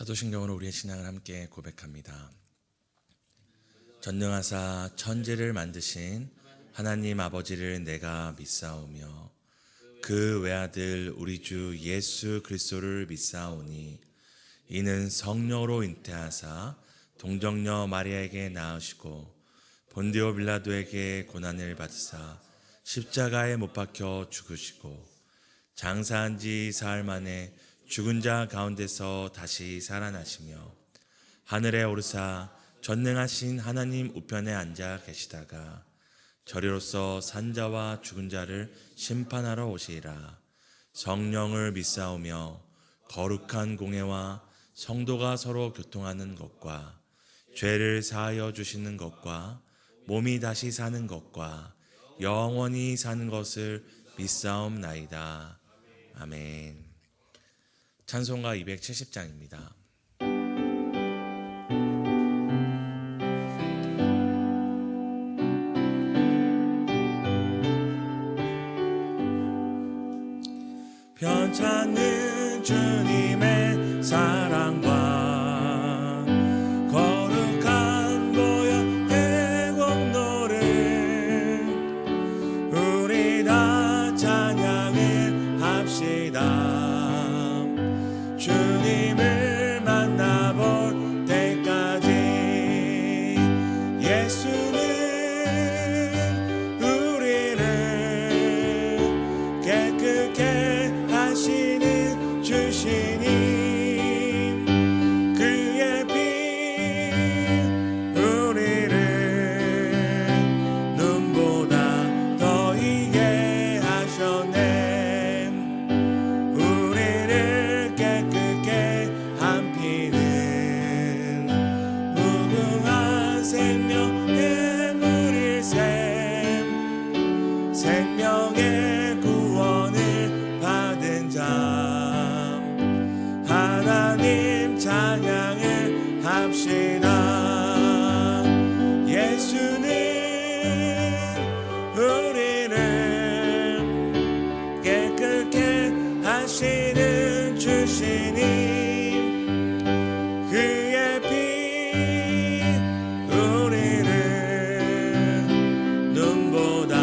사도신경으로 우리의 신앙을 함께 고백합니다. 전능하사 천지를 만드신 하나님 아버지를 내가 믿사오며 그 외아들 우리 주 예수 그리스도를 믿사오니 이는 성령으로 잉태하사 동정녀 마리아에게 낳으시고 본디오 빌라도에게 고난을 받으사 십자가에 못 박혀 죽으시고 장사한 지 사흘 만에 죽은 자 가운데서 다시 살아나시며 하늘에 오르사 전능하신 하나님 우편에 앉아 계시다가 저리로서 산자와 죽은 자를 심판하러 오시리라. 성령을 믿사오며 거룩한 공회와 성도가 서로 교통하는 것과 죄를 사하여 주시는 것과 몸이 다시 사는 것과 영원히 사는 것을 믿사옵나이다. 아멘. 찬송가 270장입니다. 편찮는 주님의 사랑과 거룩한 보혈의 공로를 우리 다 찬양을 합시다. 주님을 만나볼 때까지 예수는 우리를 깨끗게 하시는 주시니 그의 피 우리를 눈보다 더 이게 하셨네. 우리를 깨끗게 한 피는 무궁한 생명의 물일샘 생명의 구원을 받은 자 하나님 찬양을 합시다. 예수는 우리를 깨끗게 하시는 주시니 그의 피 우리를 눈보다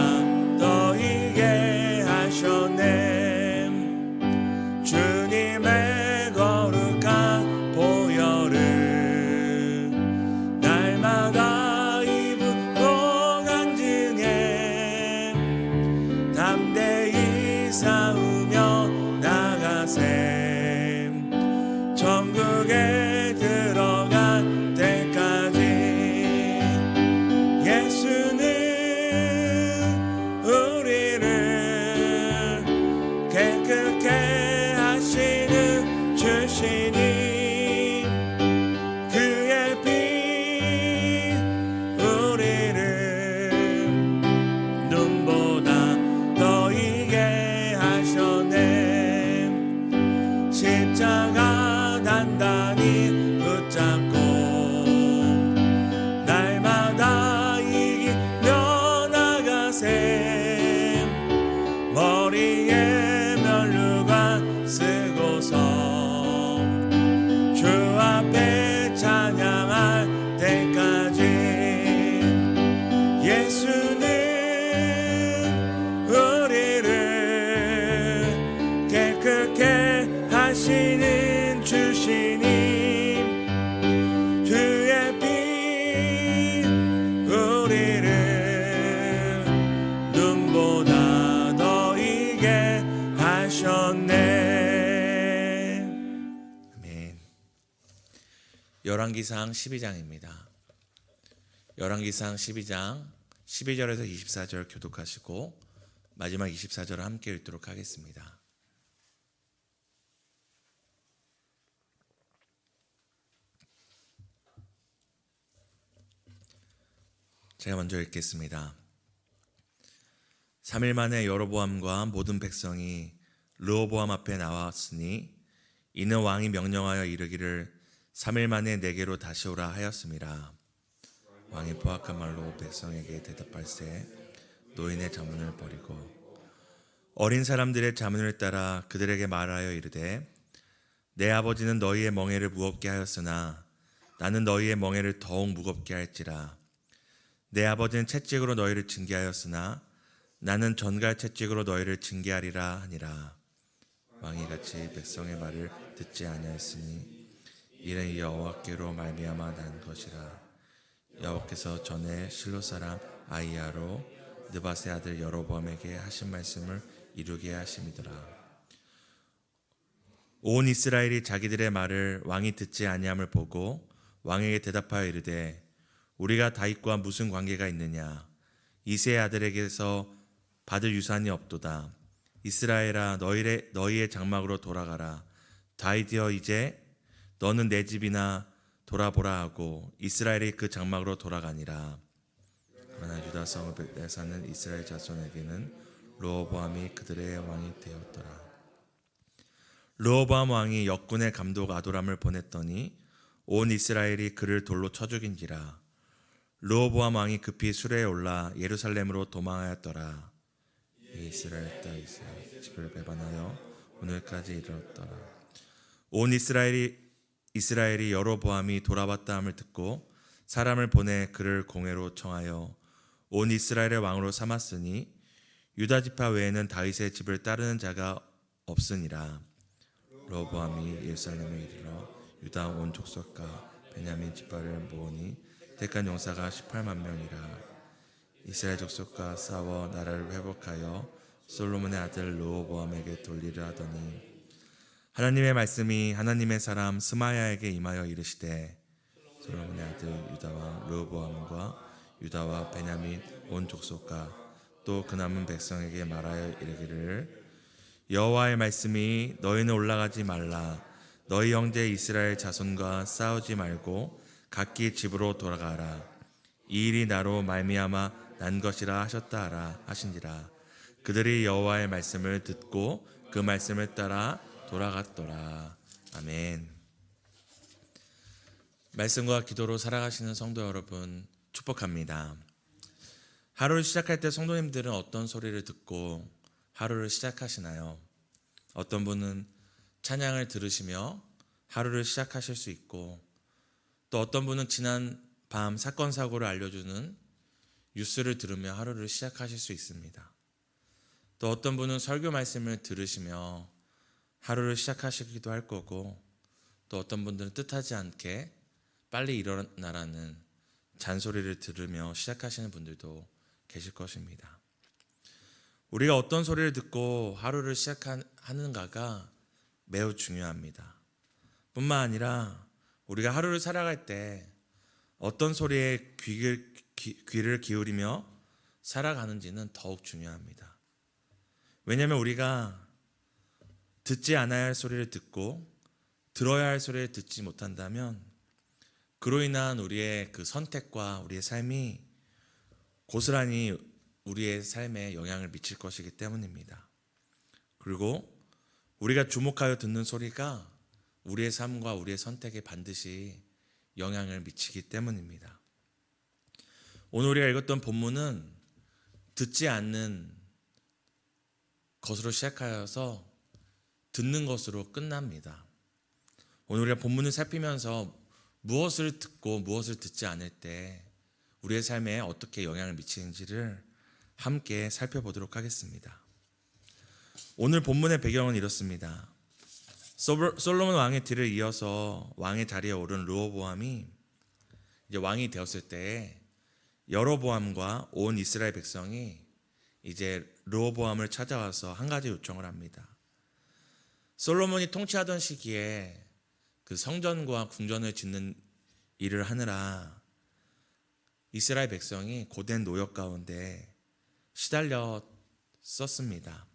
더 이게 하셨네. 주님의 거룩한 보혈을 날마다 입으로 간증해 담대히 싸우며 나가세. 천국에 들어갈 때까지 예수는 우리를 깨끗게 하시는 주시니 그의 피 우리를 눈보다 더 이게 하셨네. 십자가 단단히 붙잡고 날마다 이기며 나가세. 머리에 면류관 쓰고서 주 앞에 찬양할 때까지 예수는 우리를 깨끗게 하시는 주시니 주의 피 우리를 눈보다 더 이게 하셨네. 아멘. 열왕기상 12장입니다. 열왕기상 12장 12절에서 24절 교독하시고 마지막 24절을 함께 읽도록 하겠습니다. 제가 먼저 읽겠습니다. 3일 만에 여로보암과 모든 백성이 르호보암 앞에 나왔으니 이는 왕이 명령하여 이르기를 3일 만에 내게로 다시 오라 하였음이라. 왕이 포악한 말로 백성에게 대답할세 노인의 자문을 버리고 어린 사람들의 자문을 따라 그들에게 말하여 이르되 내 아버지는 너희의 멍에를 무겁게 하였으나 나는 너희의 멍에를 더욱 무겁게 할지라. 내 아버지는 채찍으로 너희를 징계하였으나 나는 전갈 채찍으로 너희를 징계하리라 하니라. 왕이 같이 백성의 말을 듣지 아니하였으니 이는 여호와께로 말미암아 난 것이라. 여호와께서 전에 실로 사람 아히야로 느밧의 아들 여로보암에게 하신 말씀을 이루게 하심이더라. 온 이스라엘이 자기들의 말을 왕이 듣지 아니함을 보고 왕에게 대답하여 이르되 우리가 다윗과 무슨 관계가 있느냐? 이새의 아들에게서 받을 유산이 없도다. 이스라엘아 너희의 장막으로 돌아가라. 다윗이여 이제 너는 내 집이나 돌아보라 하고 이스라엘이 그 장막으로 돌아가니라. 그러나 유다 성읍에 사는 이스라엘 자손에게는 르호보암이 그들의 왕이 되었더라. 르호보암 왕이 역군의 감독 아도람을 보냈더니 온 이스라엘이 그를 돌로 쳐 죽인지라. 르호보암 왕이 급히 수레에 올라 예루살렘으로 도망하였더라. 이스라엘 땅에서 집을 배반하여 오늘까지 이르렀더라. 온 이스라엘이 여로보암이 돌아왔다 함을 듣고 사람을 보내 그를 공회로 청하여 온 이스라엘의 왕으로 삼았으니 유다 지파 외에는 다윗의 집을 따르는 자가 없으니라. 르호보암이 예루살렘에 이르러 유다 온 족속과 베냐민 지파를 모으니 택한 용사가 18만 명이라. 이스라엘 족속과 싸워 나라를 회복하여 솔로몬의 아들 르호보암에게 돌리려 하더니 하나님의 말씀이 하나님의 사람 스마야에게 임하여 이르시되 솔로몬의 아들 유다 왕 르호보암과 유다와 베냐민 온 족속과 또 그 남은 백성에게 말하여 이르기를 여호와의 말씀이 너희는 올라가지 말라. 너희 형제 이스라엘 자손과 싸우지 말고 각기 집으로 돌아가라. 이 일이 나로 말미암아 난 것이라 하셨다 하라 하신지라. 그들이 여호와의 말씀을 듣고 그 말씀을 따라 돌아갔더라. 아멘. 말씀과 기도로 살아가시는 성도 여러분 축복합니다. 하루를 시작할 때 성도님들은 어떤 소리를 듣고 하루를 시작하시나요? 어떤 분은 찬양을 들으시며 하루를 시작하실 수 있고 또 어떤 분은 지난 밤 사건 사고를 알려주는 뉴스를 들으며 하루를 시작하실 수 있습니다. 또 어떤 분은 설교 말씀을 들으시며 하루를 시작하시기도 할 거고 또 어떤 분들은 뜻하지 않게 빨리 일어나라는 잔소리를 들으며 시작하시는 분들도 계실 것입니다. 우리가 어떤 소리를 듣고 하루를 시작하는가가 매우 중요합니다. 뿐만 아니라 우리가 하루를 살아갈 때 어떤 소리에 귀를 기울이며 살아가는지는 더욱 중요합니다. 왜냐하면 우리가 듣지 않아야 할 소리를 듣고 들어야 할 소리를 듣지 못한다면 그로 인한 우리의 그 선택과 우리의 삶이 고스란히 우리의 삶에 영향을 미칠 것이기 때문입니다. 그리고 우리가 주목하여 듣는 소리가 우리의 삶과 우리의 선택에 반드시 영향을 미치기 때문입니다. 오늘 우리가 읽었던 본문은 듣지 않는 것으로 시작하여서 듣는 것으로 끝납니다. 오늘 우리가 본문을 살피면서 무엇을 듣고 무엇을 듣지 않을 때 우리의 삶에 어떻게 영향을 미치는지를 함께 살펴보도록 하겠습니다. 오늘 본문의 배경은 이렇습니다. 솔로몬 왕의 뒤를 이어서 왕의 자리에 오른 르호보암이 이제 왕이 되었을 때 여로보암과 온 이스라엘 백성이 이제 르호보암을 찾아와서 한 가지 요청을 합니다. 솔로몬이 통치하던 시기에 그 성전과 궁전을 짓는 일을 하느라 이스라엘 백성이 고된 노역 가운데 시달렸었습니다.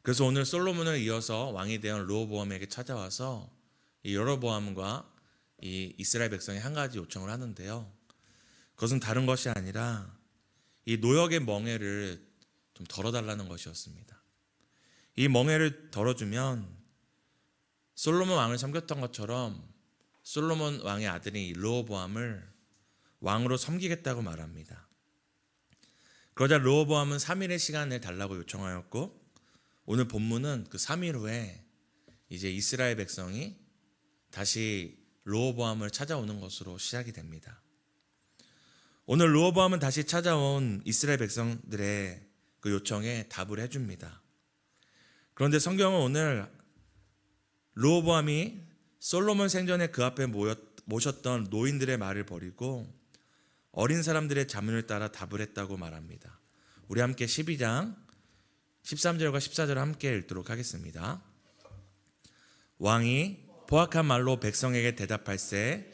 그래서 오늘 솔로몬을 이어서 왕이 되어 르호보암에게 찾아와서 이 여로보암과 이 이스라엘 백성이 한 가지 요청을 하는데요. 그것은 다른 것이 아니라 이 노역의 멍에를 좀 덜어달라는 것이었습니다. 이 멍에를 덜어주면 솔로몬 왕을 섬겼던 것처럼 솔로몬 왕의 아들인 르호보암을 왕으로 섬기겠다고 말합니다. 그러자 르호보암은 3일의 시간을 달라고 요청하였고 오늘 본문은 그 3일 후에 이제 이스라엘 백성이 다시 르호보암을 찾아오는 것으로 시작이 됩니다. 오늘 르호보암은 다시 찾아온 이스라엘 백성들의 그 요청에 답을 해줍니다. 그런데 성경은 오늘 르호보암이 솔로몬 생전에 그 앞에 모셨던 노인들의 말을 버리고 어린 사람들의 자문을 따라 답을 했다고 말합니다. 우리 함께 12장 13절과 14절을 함께 읽도록 하겠습니다. 왕이 포악한 말로 백성에게 대답할세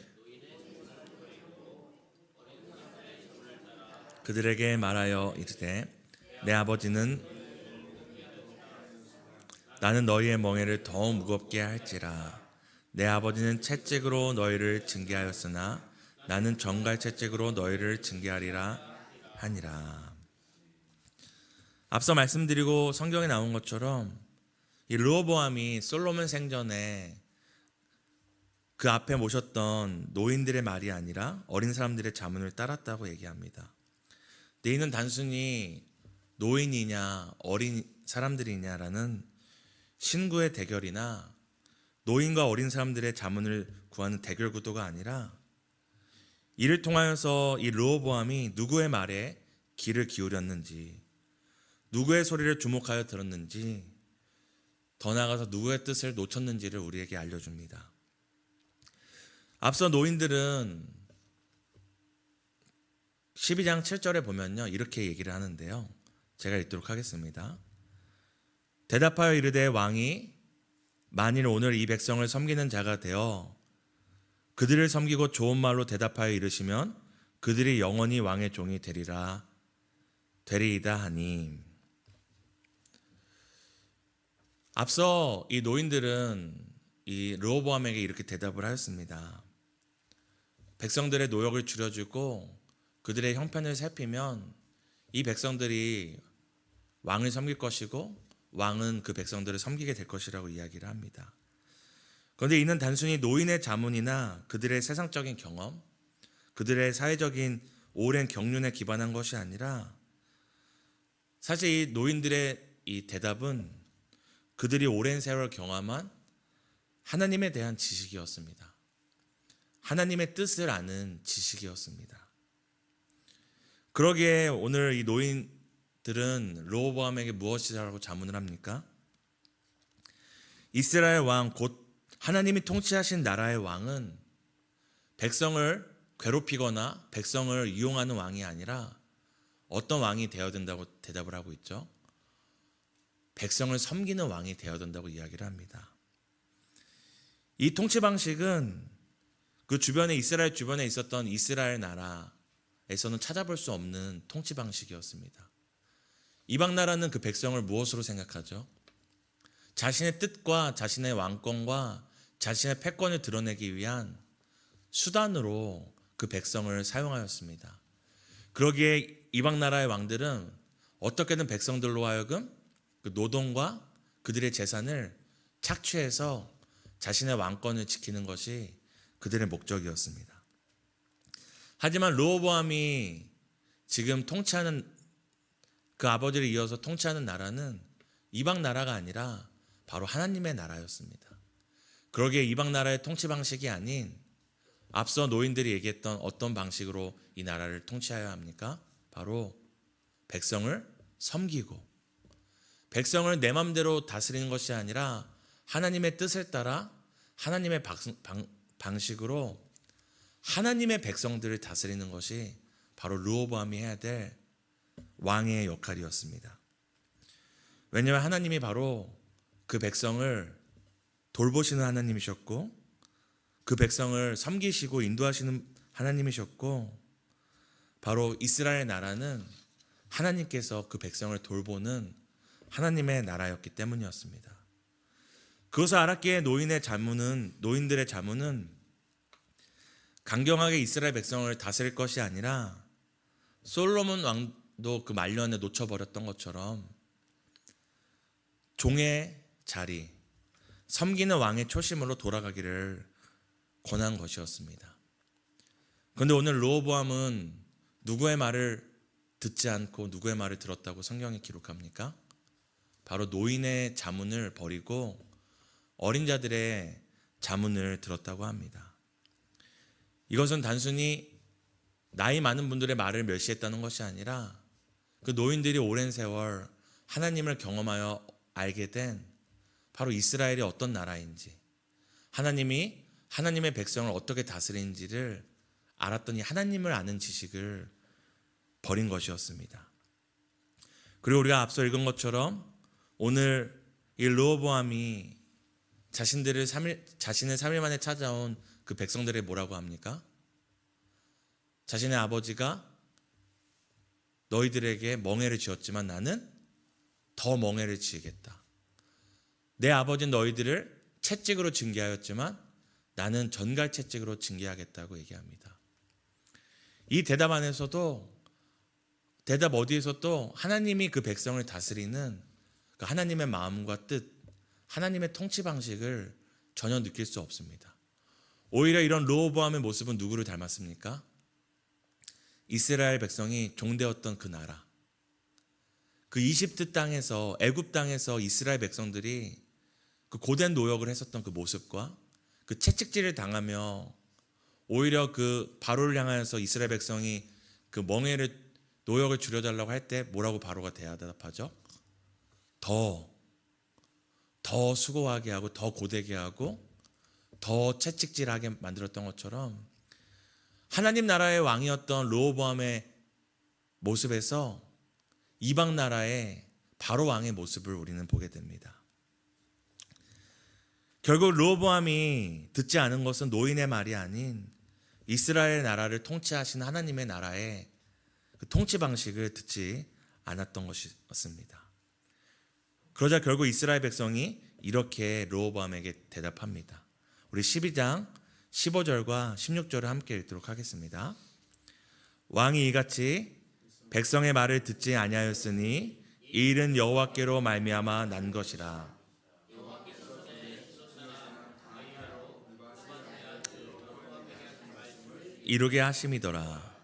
그들에게 말하여 이르되 내 아버지는 나는 너희의 멍에를 더욱 무겁게 할지라 내 아버지는 채찍으로 너희를 징계하였으나 나는 정갈 채찍으로 너희를 징계하리라 하니라. 앞서 말씀드리고 성경에 나온 것처럼 이 르호보암이 솔로몬 생전에 그 앞에 모셨던 노인들의 말이 아니라 어린 사람들의 자문을 따랐다고 얘기합니다. 근데 이는 단순히 노인이냐 어린 사람들이냐라는 신구의 대결이나 노인과 어린 사람들의 자문을 구하는 대결 구도가 아니라 이를 통하여서 이 르호보암이 누구의 말에 귀를 기울였는지, 누구의 소리를 주목하여 들었는지, 더 나아가서 누구의 뜻을 놓쳤는지를 우리에게 알려줍니다. 앞서 노인들은 12장 7절에 보면요, 이렇게 얘기를 하는데요. 제가 읽도록 하겠습니다. 대답하여 이르되 왕이 만일 오늘 이 백성을 섬기는 자가 되어 그들을 섬기고 좋은 말로 대답하여 이르시면 그들이 영원히 왕의 종이 되리이다 하니. 앞서 이 노인들은 이 르호보암에게 이렇게 대답을 하였습니다. 백성들의 노역을 줄여주고 그들의 형편을 살피면 이 백성들이 왕을 섬길 것이고 왕은 그 백성들을 섬기게 될 것이라고 이야기를 합니다. 그런데 이는 단순히 노인의 자문이나 그들의 세상적인 경험, 그들의 사회적인 오랜 경륜에 기반한 것이 아니라 사실 이 노인들의 이 대답은 그들이 오랜 세월 경험한 하나님에 대한 지식이었습니다. 하나님의 뜻을 아는 지식이었습니다. 그러기에 오늘 이 노인들은 르호보암에게 무엇이라고 자문을 합니까? 이스라엘 왕 곧 하나님이 통치하신 나라의 왕은 백성을 괴롭히거나 백성을 이용하는 왕이 아니라 어떤 왕이 되어야 된다고 대답을 하고 있죠? 백성을 섬기는 왕이 되어야 된다고 이야기를 합니다. 이 통치 방식은 그 주변에 이스라엘 주변에 있었던 이스라엘 나라에서는 찾아볼 수 없는 통치 방식이었습니다. 이방 나라는 그 백성을 무엇으로 생각하죠? 자신의 뜻과 자신의 왕권과 자신의 패권을 드러내기 위한 수단으로 그 백성을 사용하였습니다. 그러기에 이방 나라의 왕들은 어떻게든 백성들로 하여금 그 노동과 그들의 재산을 착취해서 자신의 왕권을 지키는 것이 그들의 목적이었습니다. 하지만 르호보암이 지금 통치하는 그 아버지를 이어서 통치하는 나라는 이방 나라가 아니라 바로 하나님의 나라였습니다. 그러기에 이방 나라의 통치 방식이 아닌 앞서 노인들이 얘기했던 어떤 방식으로 이 나라를 통치해야 합니까? 바로 백성을 섬기고 백성을 내 맘대로 다스리는 것이 아니라 하나님의 뜻을 따라 하나님의 방식으로 하나님의 백성들을 다스리는 것이 바로 르호보암이 해야 될 왕의 역할이었습니다. 왜냐하면 하나님이 바로 그 백성을 돌보시는 하나님이셨고 그 백성을 섬기시고 인도하시는 하나님이셨고 바로 이스라엘 나라는 하나님께서 그 백성을 돌보는 하나님의 나라였기 때문이었습니다. 그것을 알았기에 노인들의 자문은 강경하게 이스라엘 백성을 다스릴 것이 아니라 솔로몬 왕도 그 말년에 놓쳐버렸던 것처럼 종의 자리, 섬기는 왕의 초심으로 돌아가기를 권한 것이었습니다. 그런데 오늘 르호보암은 누구의 말을 듣지 않고 누구의 말을 들었다고 성경이 기록합니까? 바로 노인의 자문을 버리고 어린 자들의 자문을 들었다고 합니다. 이것은 단순히 나이 많은 분들의 말을 멸시했다는 것이 아니라 그 노인들이 오랜 세월 하나님을 경험하여 알게 된 바로 이스라엘이 어떤 나라인지, 하나님이 하나님의 백성을 어떻게 다스리는지를 알았더니 하나님을 아는 지식을 버린 것이었습니다. 그리고 우리가 앞서 읽은 것처럼 오늘 이 르호보암이 자신의 3일 만에 찾아온 그 백성들의 뭐라고 합니까? 자신의 아버지가 너희들에게 멍에를 지었지만 나는 더 멍에를 지으겠다. 내 아버지는 너희들을 채찍으로 징계하였지만 나는 전갈 채찍으로 징계하겠다고 얘기합니다. 이 대답 안에서도, 대답 어디에서도 하나님이 그 백성을 다스리는 그 하나님의 마음과 뜻, 하나님의 통치 방식을 전혀 느낄 수 없습니다. 오히려 이런 르호보암의 모습은 누구를 닮았습니까? 이스라엘 백성이 종되었던 그 나라, 그 이집트 땅에서, 애굽 땅에서 이스라엘 백성들이 그 고된 노역을 했었던 그 모습과 그 채찍질을 당하며 오히려 그 바로를 향하여서 이스라엘 백성이 그 노역을 줄여달라고 할 때 뭐라고 바로가 대답하죠? 더 수고하게 하고 더 고되게 하고 더 채찍질하게 만들었던 것처럼 하나님 나라의 왕이었던 르호보암의 모습에서 이방 나라의 바로 왕의 모습을 우리는 보게 됩니다. 결국 르호보암이 듣지 않은 것은 노인의 말이 아닌 이스라엘 나라를 통치하신 하나님의 나라의 그 통치 방식을 듣지 않았던 것이었습니다. 그러자 결국 이스라엘 백성이 이렇게 르호보암에게 대답합니다. 우리 12장 15절과 16절을 함께 읽도록 하겠습니다. 왕이 이같이 백성의 말을 듣지 아니하였으니 이 일은 여호와께로 말미암아 난 것이라. 이루게 하심이더라.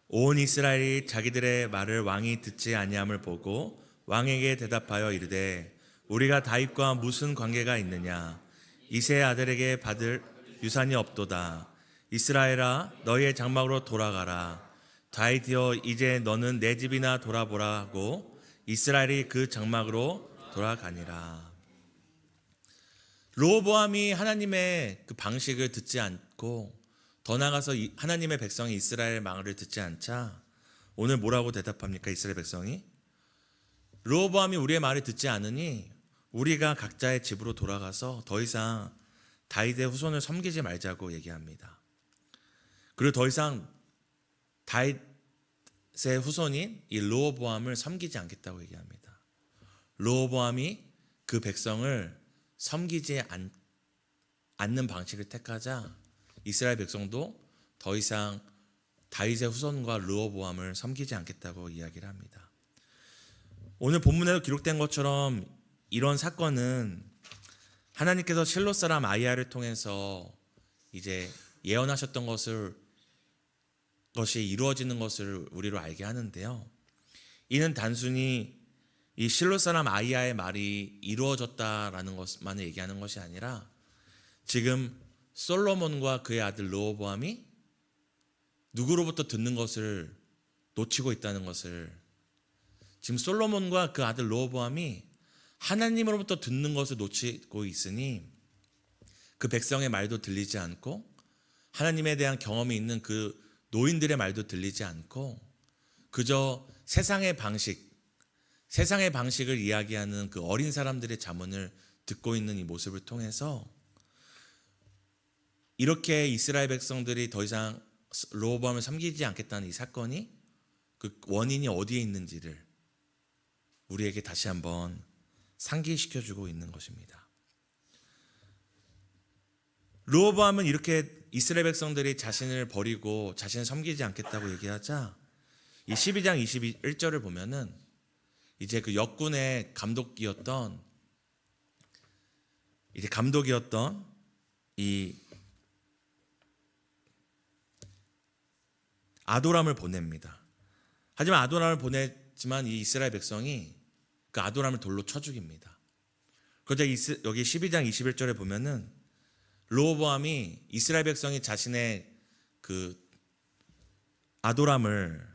온 이스라엘이 자기들의 말을 왕이 듣지 아니함을 보고 왕에게 대답하여 이르되 우리가 다윗과 무슨 관계가 있느냐? 이새의 아들에게 받을 유산이 없도다. 이스라엘아 너희의 장막으로 돌아가라. 다윗이여 이제 너는 내 집이나 돌아보라 하고 이스라엘이 그 장막으로 돌아가니라. 르호보암이 하나님의 그 방식을 듣지 않고 더 나아가서 하나님의 백성이 이스라엘 말을 듣지 않자 오늘 뭐라고 대답합니까? 이스라엘 백성이 르호보암이 우리의 말을 듣지 않으니 우리가 각자의 집으로 돌아가서 더 이상 다윗의 후손을 섬기지 말자고 얘기합니다. 그리고 더 이상 다윗의 후손인 이 르호보암을 섬기지 않겠다고 얘기합니다. 르호보암이 그 백성을 섬기지 않는 방식을 택하자 이스라엘 백성도 더 이상 다윗의 후손과 르호보암을 섬기지 않겠다고 이야기를 합니다. 오늘 본문에도 기록된 것처럼 이런 사건은 하나님께서 실로 사람 아이야를 통해서 이제 예언하셨던 것이 이루어지는 것을 우리로 알게 하는데요. 이는 단순히 이 실로 사람 아이야의 말이 이루어졌다라는 것만을 얘기하는 것이 아니라 지금 솔로몬과 그의 아들 르호보암이 누구로부터 듣는 것을 놓치고 있다는 것을, 지금 솔로몬과 그 아들 르호보암이 하나님으로부터 듣는 것을 놓치고 있으니 그 백성의 말도 들리지 않고 하나님에 대한 경험이 있는 그 노인들의 말도 들리지 않고 그저 세상의 방식을 이야기하는 그 어린 사람들의 자문을 듣고 있는 이 모습을 통해서 이렇게 이스라엘 백성들이 더 이상 르호보암을 섬기지 않겠다는 이 사건이 그 원인이 어디에 있는지를 우리에게 다시 한번 상기시켜주고 있는 것입니다. 르호보암은 이렇게 이스라엘 백성들이 자신을 버리고 자신을 섬기지 않겠다고 얘기하자 이 12장 21절을 보면은 이제 그 역군의 감독이었던 이 아도람을 보냅니다. 하지만 아도람을 보냈지만 이 이스라엘 백성이 그 아도람을 돌로 쳐 죽입니다. 그런데 여기 12장 21절에 보면은 르호보암이 이스라엘 백성이 자신의 그 아도람을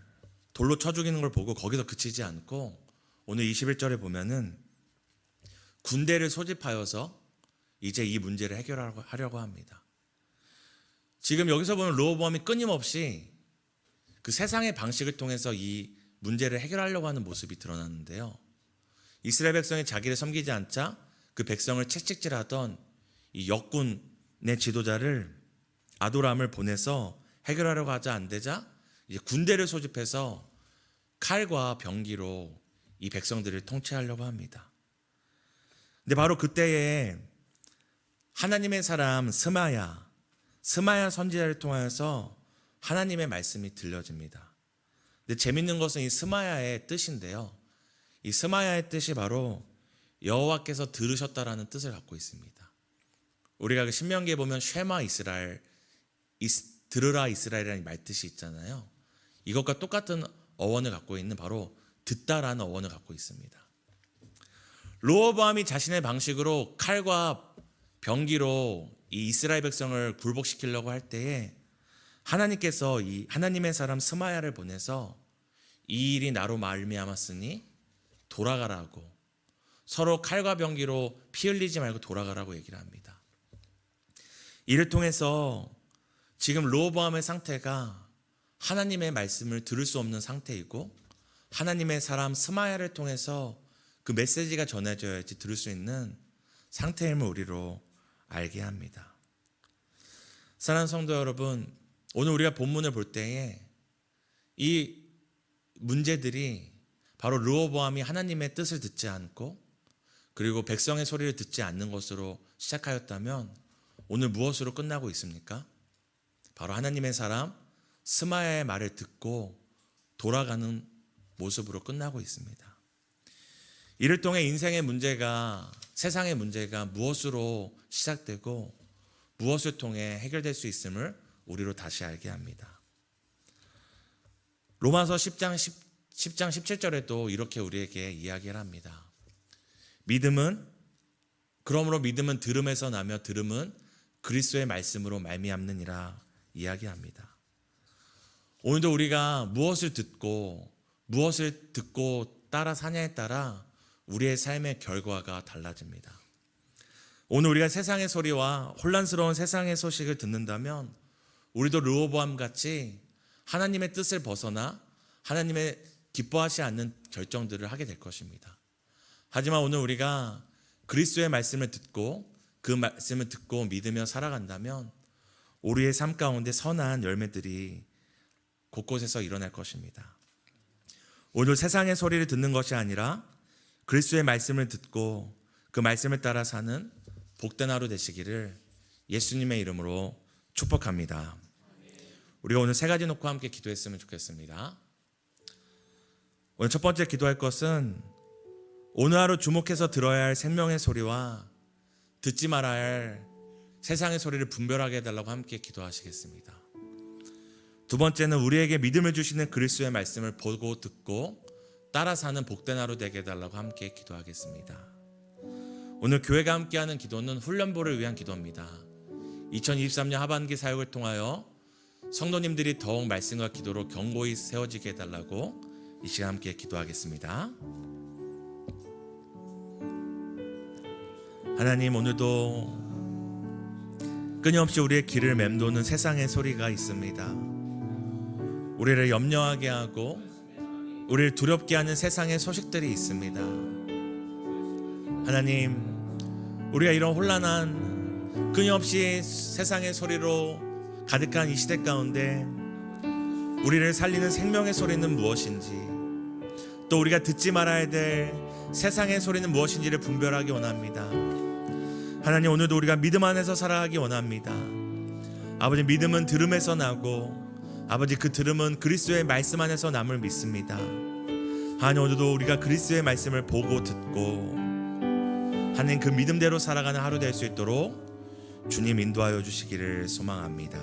돌로 쳐 죽이는 걸 보고 거기서 그치지 않고 오늘 21절에 보면은 군대를 소집하여서 이제 이 문제를 해결하려고 합니다. 지금 여기서 보면 르호보암이 끊임없이 그 세상의 방식을 통해서 이 문제를 해결하려고 하는 모습이 드러났는데요. 이스라엘 백성이 자기를 섬기지 않자 그 백성을 채찍질하던 이 역군의 지도자를 아도람을 보내서 해결하려고 하자 안 되자 이제 군대를 소집해서 칼과 병기로 이 백성들을 통치하려고 합니다. 근데 바로 그때에 하나님의 사람 스마야 선지자를 통하여서 하나님의 말씀이 들려집니다. 근데 재밌는 것은 이 스마야의 뜻인데요. 이 스마야의 뜻이 바로 여호와께서 들으셨다라는 뜻을 갖고 있습니다. 우리가 그 신명기에 보면 쉐마 이스라엘, 들으라 이스라엘이라는 말뜻이 있잖아요. 이것과 똑같은 어원을 갖고 있는 바로 듣다라는 어원을 갖고 있습니다. 르호보암이 자신의 방식으로 칼과 병기로 이 이스라엘 백성을 굴복시키려고 할 때에 하나님께서 이 하나님의 사람 스마야를 보내서 이 일이 나로 말미암았으니 돌아가라고, 서로 칼과 병기로 피 흘리지 말고 돌아가라고 얘기를 합니다. 이를 통해서 지금 르호보암의 상태가 하나님의 말씀을 들을 수 없는 상태이고 하나님의 사람 스마야를 통해서 그 메시지가 전해져야지 들을 수 있는 상태임을 우리로 알게 합니다. 사랑하는 성도 여러분, 오늘 우리가 본문을 볼 때에 이 문제들이 바로 르호보암이 하나님의 뜻을 듣지 않고 그리고 백성의 소리를 듣지 않는 것으로 시작하였다면 오늘 무엇으로 끝나고 있습니까? 바로 하나님의 사람 스마야의 말을 듣고 돌아가는 모습으로 끝나고 있습니다. 이를 통해 인생의 문제가, 세상의 문제가 무엇으로 시작되고 무엇을 통해 해결될 수 있음을 우리로 다시 알게 합니다. 로마서 10장 17절에도 이렇게 우리에게 이야기를 합니다. 그러므로 믿음은 들음에서 나며 들음은 그리스도의 말씀으로 말미암느니라 이야기합니다. 오늘도 우리가 무엇을 듣고 따라 사냐에 따라 우리의 삶의 결과가 달라집니다. 오늘 우리가 세상의 소리와 혼란스러운 세상의 소식을 듣는다면 우리도 르호보암 같이 하나님의 뜻을 벗어나 하나님의 기뻐하지 않는 결정들을 하게 될 것입니다. 하지만 오늘 우리가 그리스도의 말씀을 듣고 그 말씀을 듣고 믿으며 살아간다면 우리의 삶 가운데 선한 열매들이 곳곳에서 일어날 것입니다. 오늘 세상의 소리를 듣는 것이 아니라 그리스도의 말씀을 듣고 그 말씀을 따라 사는 복된 하루 되시기를 예수님의 이름으로 축복합니다. 우리가 오늘 세 가지 놓고 함께 기도했으면 좋겠습니다. 오늘 첫 번째 기도할 것은 오늘 하루 주목해서 들어야 할 생명의 소리와 듣지 말아야 할 세상의 소리를 분별하게 해달라고 함께 기도하시겠습니다. 두 번째는 우리에게 믿음을 주시는 그리스도의 말씀을 보고 듣고 따라 사는 복된 하루 되게 해달라고 함께 기도하겠습니다. 오늘 교회가 함께하는 기도는 훈련부를 위한 기도입니다. 2023년 하반기 사역을 통하여 성도님들이 더욱 말씀과 기도로 견고히 세워지게 해달라고 이 시간 함께 기도하겠습니다. 하나님, 오늘도 끊임없이 우리의 길을 맴도는 세상의 소리가 있습니다. 우리를 염려하게 하고 우리를 두렵게 하는 세상의 소식들이 있습니다. 하나님, 우리가 이런 혼란한 끊임없이 세상의 소리로 가득한 이 시대 가운데 우리를 살리는 생명의 소리는 무엇인지, 또 우리가 듣지 말아야 될 세상의 소리는 무엇인지를 분별하기 원합니다. 하나님, 오늘도 우리가 믿음 안에서 살아가기 원합니다. 아버지, 믿음은 들음에서 나고 아버지, 그 들음은 그리스도의 말씀 안에서 남을 믿습니다. 하나님, 오늘도 우리가 그리스도의 말씀을 보고 듣고 하나님 그 믿음대로 살아가는 하루 될 수 있도록 주님 인도하여 주시기를 소망합니다.